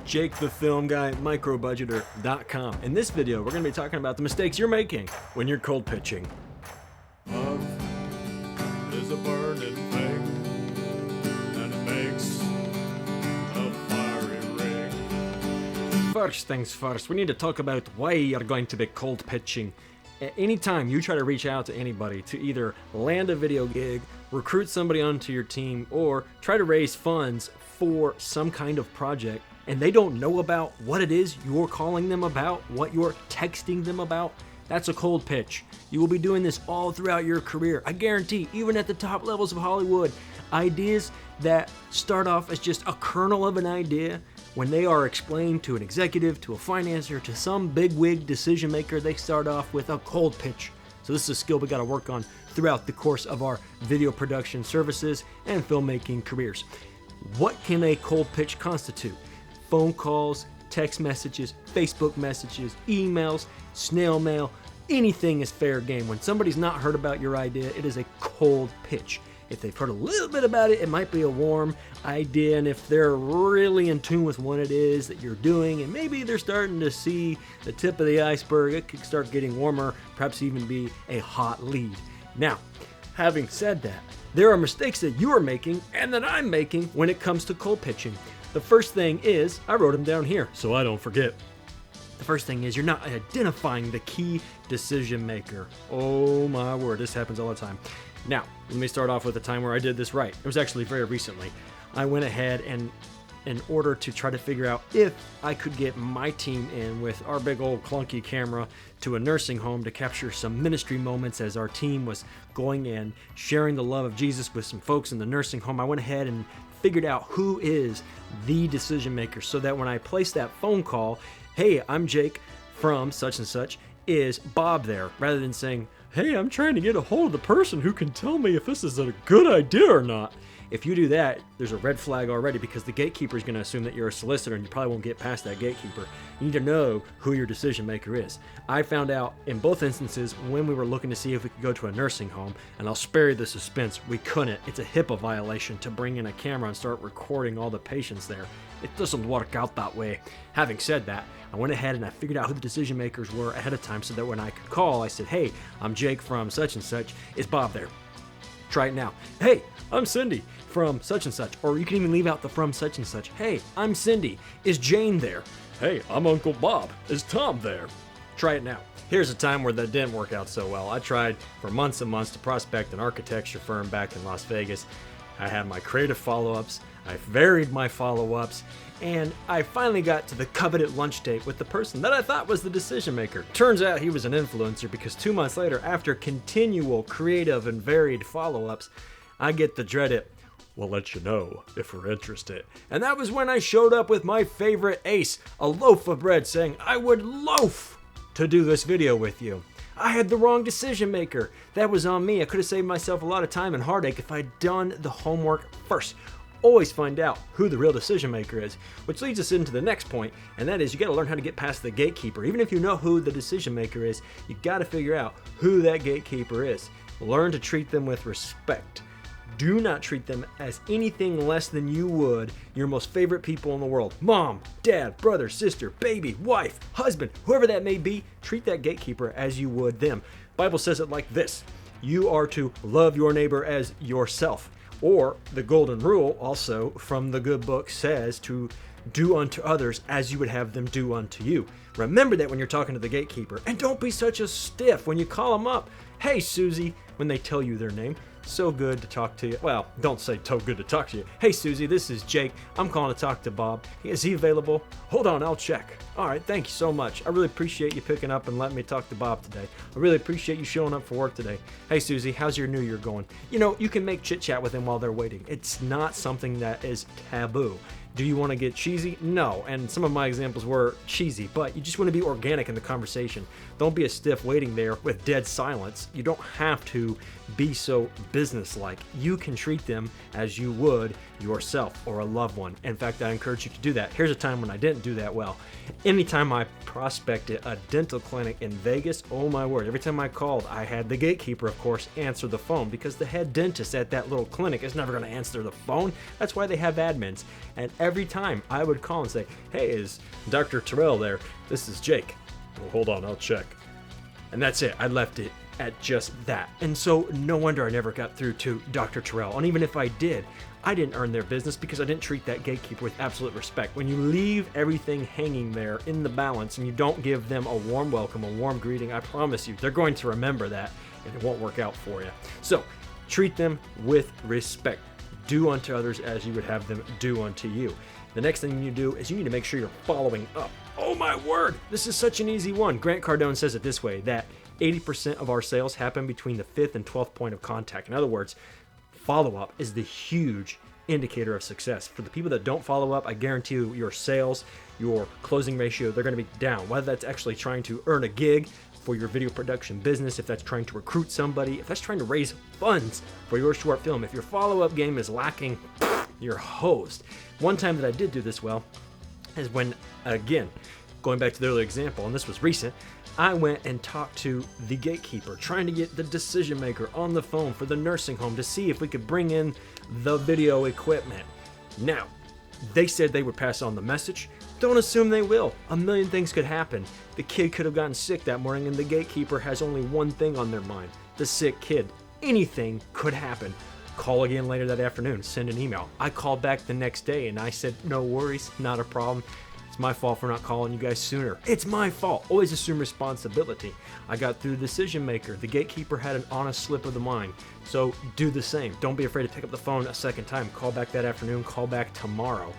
Jake the Film Guy, Microbudgeter.com. In this video, we're going to be talking about the mistakes you're making when you're cold pitching. Love is a burning thing, and it makes a fiery ring. First things first, we need to talk about why you're going to be cold pitching. At any time you try to reach out to anybody to either land a video gig, recruit somebody onto your team, or try to raise funds for some kind of project, and they don't know about what it is you're calling them about, what you're texting them about, that's a cold pitch. You will be doing this all throughout your career. I guarantee, even at the top levels of Hollywood, ideas that start off as just a kernel of an idea, when they are explained to an executive, to a financier, to some bigwig decision maker, they start off with a cold pitch. So this is a skill we got to work on throughout the course of our video production services and filmmaking careers. What can a cold pitch constitute? Phone calls, text messages, Facebook messages, emails, snail mail, anything is fair game. When somebody's not heard about your idea, it is a cold pitch. If they've heard a little bit about it, it might be a warm idea, and if they're really in tune with what it is that you're doing, and maybe they're starting to see the tip of the iceberg, it could start getting warmer, perhaps even be a hot lead. Now, having said that, there are mistakes that you are making and that I'm making when it comes to cold pitching. The first thing is, I wrote them down here so I don't forget. The first thing is you're not identifying the key decision maker. Oh my word, this happens all the time. Now, let me start off with a time where I did this right. It was actually very recently. I went ahead and in order to try to figure out if I could get my team in with our big old clunky camera to a nursing home to capture some ministry moments as our team was going in, sharing the love of Jesus with some folks in the nursing home. I went ahead and figured out who is the decision maker so that when I placed that phone call, hey, I'm Jake from such and such, is Bob there? Rather than saying, hey, I'm trying to get a hold of the person who can tell me if this is a good idea or not. If you do that, there's a red flag already because the gatekeeper is going to assume that you're a solicitor and you probably won't get past that gatekeeper. You need to know who your decision maker is. I found out in both instances when we were looking to see if we could go to a nursing home, and I'll spare you the suspense, we couldn't. It's a HIPAA violation to bring in a camera and start recording all the patients there. It doesn't work out that way. Having said that, I went ahead and I figured out who the decision makers were ahead of time so that when I could call, I said, hey, I'm Jake from such and such. Is Bob there? Try it now. Hey, I'm Cindy from such and such. Or you can even leave out the from such and such. Hey, I'm Cindy. Is Jane there? Hey, I'm Uncle Bob. Is Tom there? Try it now. Here's a time where that didn't work out so well. I tried for months and months to prospect an architecture firm back in Las Vegas. I had my creative follow-ups, I varied my follow-ups, and I finally got to the coveted lunch date with the person that I thought was the decision maker. Turns out he was an influencer because 2 months later, after continual creative and varied follow-ups, I get the dreaded, we'll let you know if we're interested. And that was when I showed up with my favorite ace, a loaf of bread, saying I would loaf to do this video with you. I had the wrong decision maker. That was on me. I could have saved myself a lot of time and heartache if I'd done the homework first. Always find out who the real decision maker is, which leads us into the next point, and that is you got to learn how to get past the gatekeeper. Even if you know who the decision maker is, you got to figure out who that gatekeeper is. Learn to treat them with respect. Do not treat them as anything less than you would your most favorite people in the world. Mom, dad, brother, sister, baby, wife, husband, whoever that may be, treat that gatekeeper as you would them. Bible says it like this: you are to love your neighbor as yourself. Or the golden rule also from the good book says to do unto others as you would have them do unto you. Remember that when you're talking to the gatekeeper, and don't be such a stiff when you call them up. Hey, Susie, when they tell you their name. So good to talk to you. Well, don't say so good to talk to you. Hey, Susie, this is Jake. I'm calling to talk to Bob. Is he available? Hold on, I'll check. All right, thank you so much. I really appreciate you picking up and letting me talk to Bob today. I really appreciate you showing up for work today. Hey, Susie, how's your new year going? You know, you can make chit chat with them while they're waiting. It's not something that is taboo. Do you want to get cheesy? No, and some of my examples were cheesy, but you just want to be organic in the conversation. Don't be a stiff waiting there with dead silence. You don't have to be so businesslike. You can treat them as you would yourself or a loved one. In fact, I encourage you to do that. Here's a time when I didn't do that well. Anytime I prospected a dental clinic in Vegas, oh my word, every time I called, I had the gatekeeper, of course, answer the phone because the head dentist at that little clinic is never going to answer the phone. That's why they have admins. And every time I would call and say, hey, is Dr. Terrell there? This is Jake. Well, hold on, I'll check. And that's it. I left it at just that. And so no wonder I never got through to Dr. Terrell. And even if I did, I didn't earn their business because I didn't treat that gatekeeper with absolute respect. When you leave everything hanging there in the balance and you don't give them a warm welcome, a warm greeting, I promise you, they're going to remember that and it won't work out for you. So treat them with respect. Do unto others as you would have them do unto you. The next thing you do is you need to make sure you're following up. Oh my word, this is such an easy one. Grant Cardone says it this way, that 80% of our sales happen between the 5th and 12th point of contact. In other words, follow-up is the huge indicator of success. For the people that don't follow up, I guarantee you your sales, your closing ratio, they're going to be down. Whether that's actually trying to earn a gig for your video production business, if that's trying to recruit somebody, if that's trying to raise funds for your short film, if your follow-up game is lacking, you're hosed. One time that I did do this well is when, again, going back to the earlier example, and this was recent, I went and talked to the gatekeeper, trying to get the decision maker on the phone for the nursing home to see if we could bring in the video equipment. Now, they said they would pass on the message. Don't assume they will. A million things could happen. The kid could have gotten sick that morning and the gatekeeper has only one thing on their mind, the sick kid. Anything could happen. Call again later that afternoon, send an email. I called back the next day and I said, no worries, not a problem. It's my fault for not calling you guys sooner. It's my fault. Always assume responsibility. I got through the decision maker. The gatekeeper had an honest slip of the mind. So do the same. Don't be afraid to pick up the phone a second time. Call back that afternoon, call back tomorrow.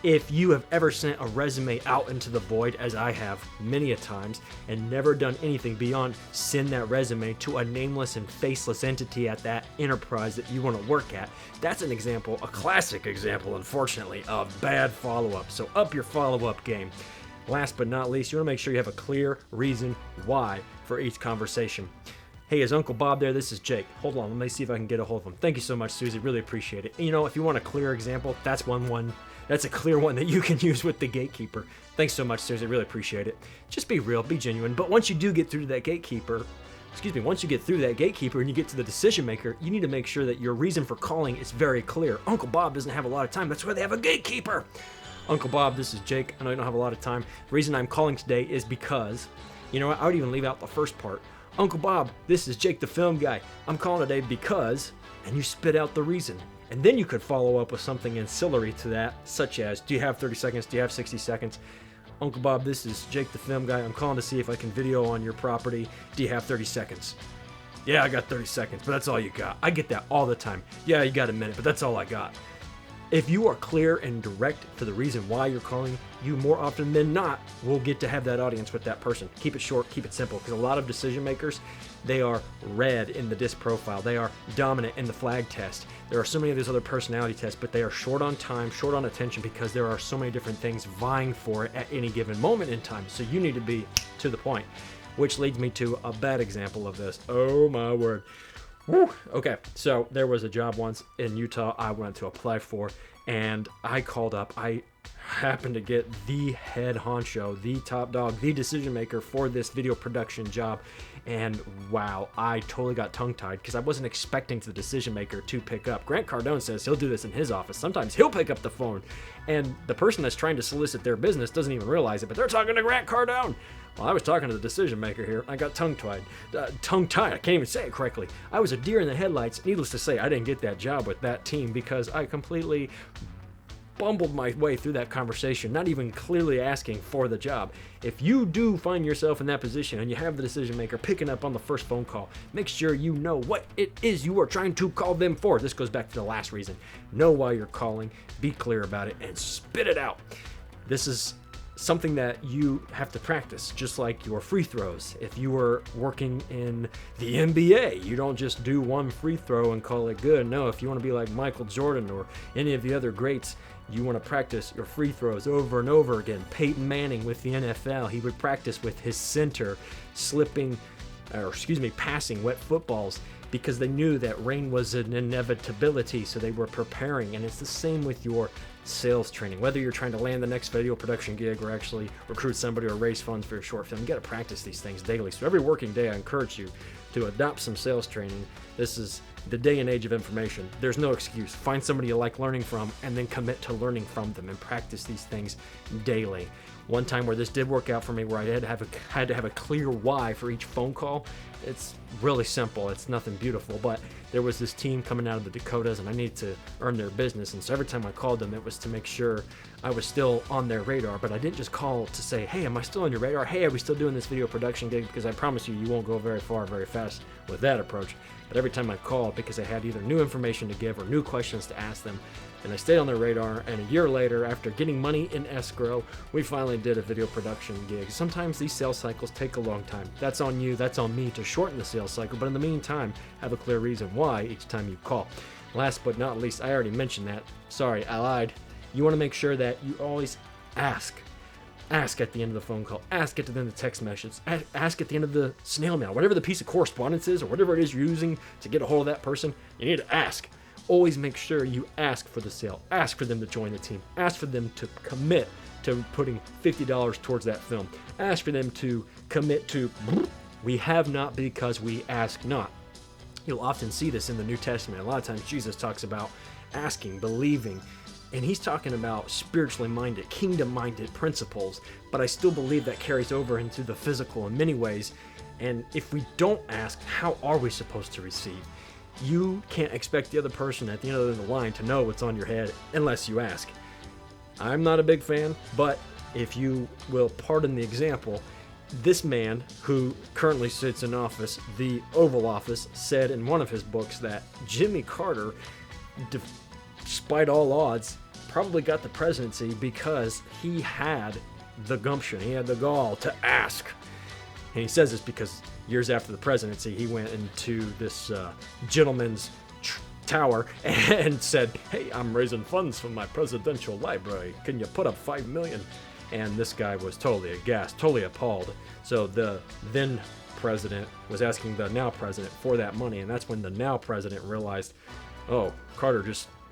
If you have ever sent a resume out into the void, as I have many a times, and never done anything beyond send that resume to a nameless and faceless entity at that enterprise that you want to work at, that's an example, a classic example, unfortunately, of bad follow-up. So up your follow-up game. Last but not least, you want to make sure you have a clear reason why for each conversation. Hey, is Uncle Bob there? This is Jake. Hold on, let me see if I can get a hold of him. Thank you so much, Susie. Really appreciate it. And, you know, if you want a clear example, that's that's a clear one that you can use with the gatekeeper. Thanks so much, Susie. Really appreciate it. Just be real, be genuine. But once you do get through to that gatekeeper, once you get through that gatekeeper and you get to the decision maker, you need to make sure that your reason for calling is very clear. Uncle Bob doesn't have a lot of time. That's why they have a gatekeeper. Uncle Bob, this is Jake. I know you don't have a lot of time. The reason I'm calling today is because, you know what, I would even leave out the first part. Uncle Bob, this is Jake the film guy. I'm calling today because, and you spit out the reason. And then you could follow up with something ancillary to that, such as, do you have 30 seconds? Do you have 60 seconds? Uncle Bob, this is Jake the film guy. I'm calling to see if I can video on your property. Do you have 30 seconds? Yeah, I got 30 seconds, but that's all you got. I get that all the time. Yeah, you got a minute, but that's all I got. If you are clear and direct for the reason why you're calling, you more often than not will get to have that audience with that person. Keep it short, keep it simple, because a lot of decision makers, they are red in the DISC profile. They are dominant in the flag test. There are so many of these other personality tests, but they are short on time, short on attention, because there are so many different things vying for it at any given moment in time. So you need to be to the point, which leads me to a bad example of this. Oh my word. Woo. Okay, so there was a job once in Utah I wanted to apply for, and I called up. I happened to get the head honcho, the top dog, the decision maker for this video production job, and wow, I totally got tongue-tied because I wasn't expecting the decision maker to pick up. Grant Cardone says he'll do this in his office. Sometimes he'll pick up the phone, and the person that's trying to solicit their business doesn't even realize it, but they're talking to Grant Cardone. Well, I was talking to the decision maker here. I got tongue-tied. I can't even say it correctly. I was a deer in the headlights. Needless to say, I didn't get that job with that team because I completely bumbled my way through that conversation, not even clearly asking for the job. If you do find yourself in that position and you have the decision maker picking up on the first phone call, make sure you know what it is you are trying to call them for. This goes back to the last reason. Know why you're calling, be clear about it, and spit it out. This is something that you have to practice, just like your free throws. If you were working in the NBA, you don't just do one free throw and call it good. No, if you want to be like Michael Jordan or any of the other greats, you want to practice your free throws over and over again. Peyton Manning with the NFL, he would practice with his center passing wet footballs because they knew that rain was an inevitability, so they were preparing. And it's the same with your sales training. Whether you're trying to land the next video production gig or actually recruit somebody or raise funds for your short film, you got to practice these things daily. So every working day, I encourage you to adopt some sales training. This is the day and age of information. There's no excuse. Find somebody you like learning from and then commit to learning from them and practice these things daily. One time where this did work out for me, where I had to have a clear why for each phone call. It's really simple. It's nothing beautiful, but there was this team coming out of the Dakotas and I needed to earn their business. And so every time I called them, it was to make sure I was still on their radar. But I didn't just call to say, hey, am I still on your radar? Hey, are we still doing this video production gig? Because I promise you, you won't go very far very fast with that approach. But every time I called, because I had either new information to give or new questions to ask them, and I stayed on their radar, and a year later, after getting money in escrow, we finally did a video production gig. Sometimes these sales cycles take a long time. That's on you, that's on me to shorten the sales cycle, but in the meantime, have a clear reason why each time you call. Last but not least, I already mentioned that. Sorry, I lied. You want to make sure that you always ask. Ask at the end of the phone call. Ask at the end of the text message. Ask at the end of the snail mail. Whatever the piece of correspondence is, or whatever it is you're using to get a hold of that person, you need to ask. Always make sure you ask for the sale. Ask for them to join the team. Ask for them to commit to putting $50 towards that film. Ask for them to commit to, we have not because we ask not. You'll often see this in the New Testament. A lot of times Jesus talks about asking, believing, and he's talking about spiritually minded, kingdom-minded principles, but I still believe that carries over into the physical in many ways. And if we don't ask, how are we supposed to receive? You can't expect the other person at the end of the line to know what's on your head unless you ask. I'm not a big fan, but if you will pardon the example, this man who currently sits in office, the Oval Office, said in one of his books that Jimmy Carter, despite all odds, probably got the presidency because he had the gumption, he had the gall to ask. And he says this because years after the presidency, he went into this gentleman's tower and said, hey, I'm raising funds for my presidential library. Can you put up $5 million? And this guy was totally aghast, totally appalled. So the then president was asking the now president for that money. And that's when the now president realized, oh, Carter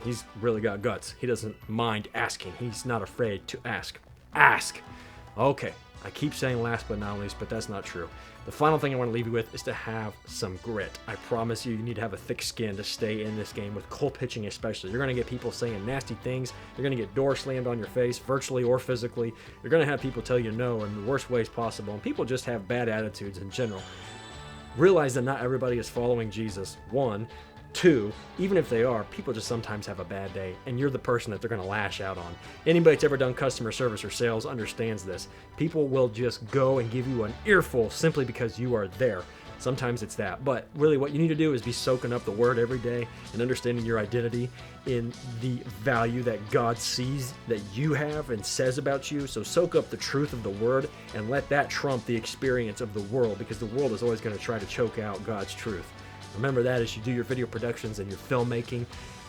he's really got guts. He doesn't mind asking. He's not afraid to ask. Ask. Okay. I keep saying last but not least, but that's not true. The final thing I want to leave you with is to have some grit. I promise you, you need to have a thick skin to stay in this game, with cold pitching especially. You're going to get people saying nasty things. You're going to get doors slammed on your face, virtually or physically. You're going to have people tell you no in the worst ways possible, and people just have bad attitudes in general. Realize that not everybody is following Jesus, 1. 2, even if they are, people just sometimes have a bad day, and you're the person that they're going to lash out on. Anybody that's ever done customer service or sales understands this. People will just go and give you an earful simply because you are there. Sometimes it's that, but really what you need to do is be soaking up the word every day and understanding your identity in the value that God sees that you have and says about you. So soak up the truth of the word and let that trump the experience of the world, because the world is always going to try to choke out God's truth. Remember that as you do your video productions and your filmmaking.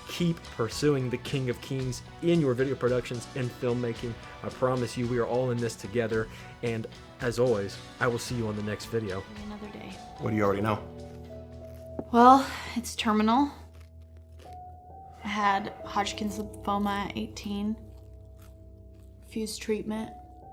Keep pursuing the King of Kings in your video productions and filmmaking. I promise you, we are all in this together. And as always, I will see you on the next video. Another day. What do you already know? Well, it's terminal. I had Hodgkin's lymphoma at 18. Fused treatment.